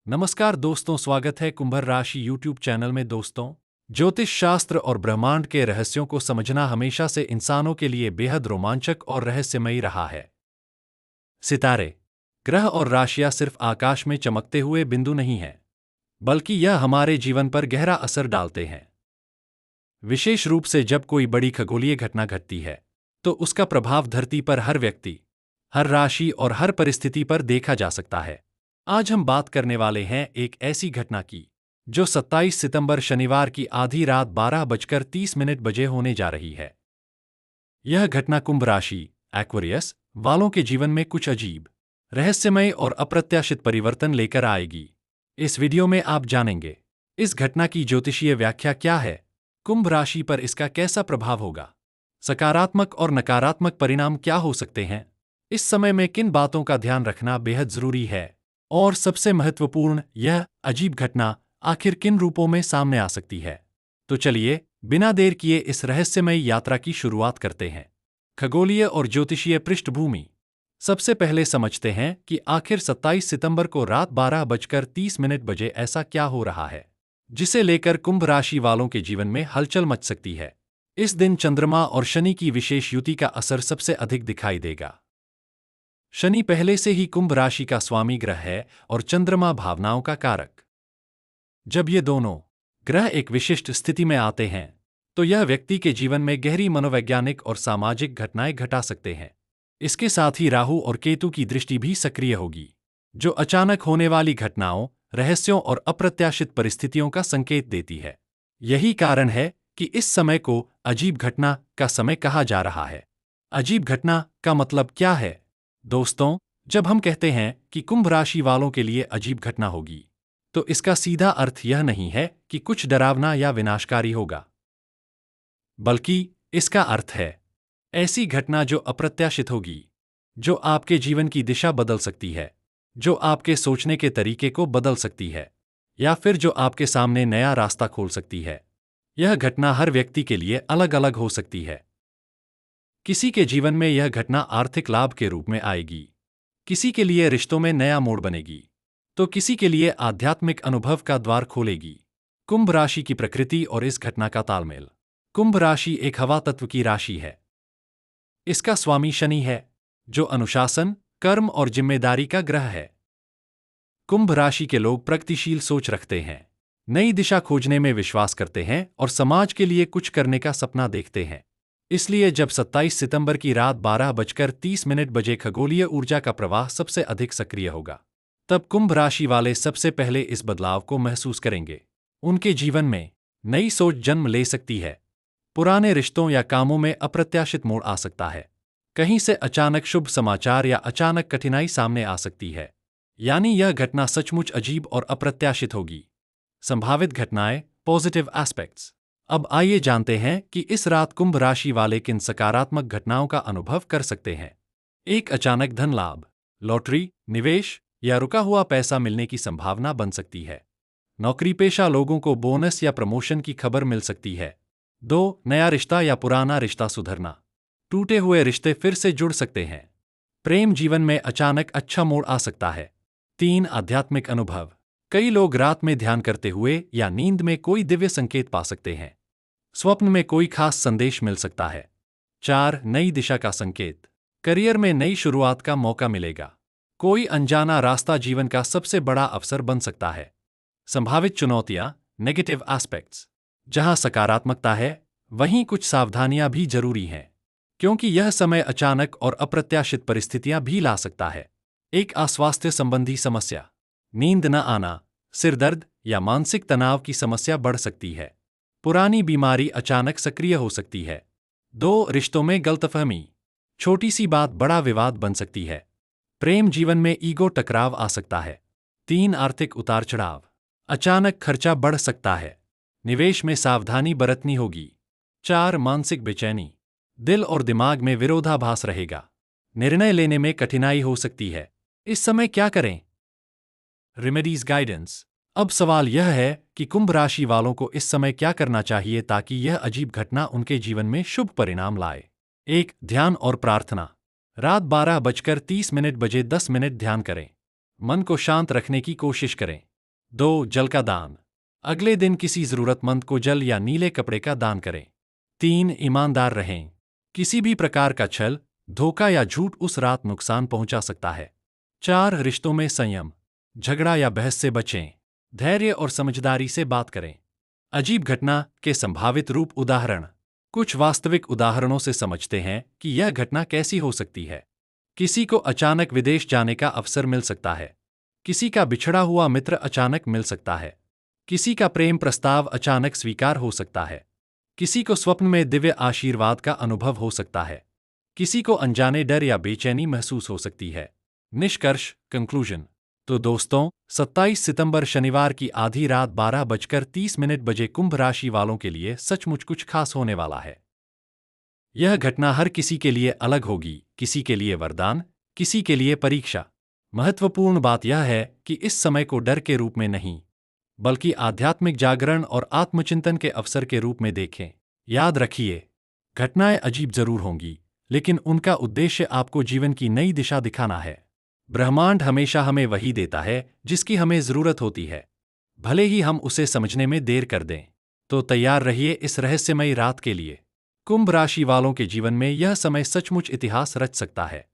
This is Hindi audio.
नमस्कार दोस्तों, स्वागत है कुंभ राशि यूट्यूब चैनल में। दोस्तों, ज्योतिष शास्त्र और ब्रह्मांड के रहस्यों को समझना हमेशा से इंसानों के लिए बेहद रोमांचक और रहस्यमयी रहा है। सितारे, ग्रह और राशियां सिर्फ आकाश में चमकते हुए बिंदु नहीं हैं, बल्कि यह हमारे जीवन पर गहरा असर डालते हैं। विशेष रूप से जब कोई बड़ी खगोलीय घटना घटती है, तो उसका प्रभाव धरती पर हर व्यक्ति, हर राशि और हर परिस्थिति पर देखा जा सकता है। आज हम बात करने वाले हैं एक ऐसी घटना की, जो 27 सितंबर शनिवार की आधी रात 12:30 बजे होने जा रही है। यह घटना कुंभ राशि एक्वेरियस वालों के जीवन में कुछ अजीब, रहस्यमय और अप्रत्याशित परिवर्तन लेकर आएगी। इस वीडियो में आप जानेंगे इस घटना की ज्योतिषीय व्याख्या क्या है, कुंभ राशि पर इसका कैसा प्रभाव होगा, सकारात्मक और नकारात्मक परिणाम क्या हो सकते हैं, इस समय में किन बातों का ध्यान रखना बेहद जरूरी है, और सबसे महत्वपूर्ण, यह अजीब घटना आखिर किन रूपों में सामने आ सकती है। तो चलिए, बिना देर किए इस रहस्यमय यात्रा की शुरुआत करते हैं। खगोलीय और ज्योतिषीय पृष्ठभूमि। सबसे पहले समझते हैं कि आखिर 27 सितंबर को रात 12:30 बजे ऐसा क्या हो रहा है, जिसे लेकर कुंभ राशि वालों के जीवन में हलचल मच सकती है। इस दिन चंद्रमा और शनि की विशेष युति का असर सबसे अधिक दिखाई देगा। शनि पहले से ही कुंभ राशि का स्वामी ग्रह है और चंद्रमा भावनाओं का कारक। जब ये दोनों ग्रह एक विशिष्ट स्थिति में आते हैं, तो यह व्यक्ति के जीवन में गहरी मनोवैज्ञानिक और सामाजिक घटनाएं घटा सकते हैं। इसके साथ ही राहु और केतु की दृष्टि भी सक्रिय होगी, जो अचानक होने वाली घटनाओं, रहस्यों और अप्रत्याशित परिस्थितियों का संकेत देती है। यही कारण है कि इस समय को अजीब घटना का समय कहा जा रहा है। अजीब घटना का मतलब क्या है? दोस्तों, जब हम कहते हैं कि कुंभ राशि वालों के लिए अजीब घटना होगी, तो इसका सीधा अर्थ यह नहीं है कि कुछ डरावना या विनाशकारी होगा, बल्कि इसका अर्थ है ऐसी घटना जो अप्रत्याशित होगी, जो आपके जीवन की दिशा बदल सकती है, जो आपके सोचने के तरीके को बदल सकती है, या फिर जो आपके सामने नया रास्ता खोल सकती है। यह घटना हर व्यक्ति के लिए अलग अलग हो सकती है। किसी के जीवन में यह घटना आर्थिक लाभ के रूप में आएगी, किसी के लिए रिश्तों में नया मोड़ बनेगी, तो किसी के लिए आध्यात्मिक अनुभव का द्वार खोलेगी। कुंभ राशि की प्रकृति और इस घटना का तालमेल। कुंभ राशि एक हवा तत्व की राशि है। इसका स्वामी शनि है, जो अनुशासन, कर्म और जिम्मेदारी का ग्रह है। कुंभ राशि के लोग प्रगतिशील सोच रखते हैं, नई दिशा खोजने में विश्वास करते हैं और समाज के लिए कुछ करने का सपना देखते हैं। इसलिए जब 27 सितंबर की रात 12:30 बजे खगोलीय ऊर्जा का प्रवाह सबसे अधिक सक्रिय होगा, तब कुंभ राशि वाले सबसे पहले इस बदलाव को महसूस करेंगे। उनके जीवन में नई सोच जन्म ले सकती है। पुराने रिश्तों या कामों में अप्रत्याशित मोड़ आ सकता है। कहीं से अचानक शुभ समाचार या अचानक कठिनाई सामने आ सकती है। यानी यह घटना सचमुच अजीब और अप्रत्याशित होगी। संभावित घटनाएं, पॉजिटिव एस्पेक्ट्स। अब आइए जानते हैं कि इस रात कुंभ राशि वाले किन सकारात्मक घटनाओं का अनुभव कर सकते हैं। एक, अचानक धन लाभ, लॉटरी, निवेश या रुका हुआ पैसा मिलने की संभावना बन सकती है। नौकरी पेशा लोगों को बोनस या प्रमोशन की खबर मिल सकती है। 2, नया रिश्ता या पुराना रिश्ता सुधरना, टूटे हुए रिश्ते फिर से जुड़ सकते हैं। प्रेम जीवन में अचानक अच्छा मोड़ आ सकता है। 3, आध्यात्मिक अनुभव, कई लोग रात में ध्यान करते हुए या नींद में कोई दिव्य संकेत पा सकते हैं। स्वप्न में कोई खास संदेश मिल सकता है। 4, नई दिशा का संकेत, करियर में नई शुरुआत का मौका मिलेगा। कोई अनजाना रास्ता जीवन का सबसे बड़ा अवसर बन सकता है। संभावित चुनौतियां, नेगेटिव एस्पेक्ट्स, जहां सकारात्मकता है, वहीं कुछ सावधानियां भी जरूरी हैं, क्योंकि यह समय अचानक और अप्रत्याशित परिस्थितियां भी ला सकता है। एक, अस्वास्थ्य संबंधी समस्या, नींद न आना, सिर दर्द या मानसिक तनाव की समस्या बढ़ सकती है। पुरानी बीमारी अचानक सक्रिय हो सकती है। 2, रिश्तों में गलतफहमी, छोटी सी बात बड़ा विवाद बन सकती है। प्रेम जीवन में ईगो टकराव आ सकता है। 3, आर्थिक उतार चढ़ाव, अचानक खर्चा बढ़ सकता है। निवेश में सावधानी बरतनी होगी। 4, मानसिक बेचैनी, दिल और दिमाग में विरोधाभास रहेगा। निर्णय लेने में कठिनाई हो सकती है। इस समय क्या करें? Remedies guidance. अब सवाल यह है कि कुंभ राशि वालों को इस समय क्या करना चाहिए ताकि यह अजीब घटना उनके जीवन में शुभ परिणाम लाए। 1, ध्यान और प्रार्थना, रात 12:30 बजे 10 मिनट ध्यान करें। मन को शांत रखने की कोशिश करें। 2. जल का दान। अगले दिन किसी जरूरतमंद को जल या नीले कपड़े का दान करें। 3. ईमानदार रहें। किसी भी प्रकार का छल, धोखा या झूठ उस रात नुकसान पहुंचा सकता है। 4. रिश्तों में संयम। झगड़ा या बहस से बचें। धैर्य और समझदारी से बात करें। अजीब घटना के संभावित रूप उदाहरण। कुछ वास्तविक उदाहरणों से समझते हैं कि यह घटना कैसी हो सकती है। किसी को अचानक विदेश जाने का अवसर मिल सकता है। किसी का बिछड़ा हुआ मित्र अचानक मिल सकता है। किसी का प्रेम प्रस्ताव अचानक स्वीकार हो सकता है। किसी को स्वप्न में दिव्य आशीर्वाद का अनुभव हो सकता है। किसी को अनजाने डर या बेचैनी महसूस हो सकती है। निष्कर्ष कंक्लूजन। तो दोस्तों, 27 सितंबर शनिवार की आधी रात 12:30 बजे कुंभ राशि वालों के लिए सचमुच कुछ खास होने वाला है। यह घटना हर किसी के लिए अलग होगी, किसी के लिए वरदान, किसी के लिए परीक्षा। महत्वपूर्ण बात यह है कि इस समय को डर के रूप में नहीं, बल्कि आध्यात्मिक जागरण और आत्मचिंतन के अवसर के रूप में देखें। याद रखिए, घटनाएं अजीब जरूर होंगी, लेकिन उनका उद्देश्य आपको जीवन की नई दिशा दिखाना है। ब्रह्मांड हमेशा हमें वही देता है जिसकी हमें जरूरत होती है, भले ही हम उसे समझने में देर कर दें। तो तैयार रहिए इस रहस्यमयी रात के लिए। कुंभ राशि वालों के जीवन में यह समय सचमुच इतिहास रच सकता है।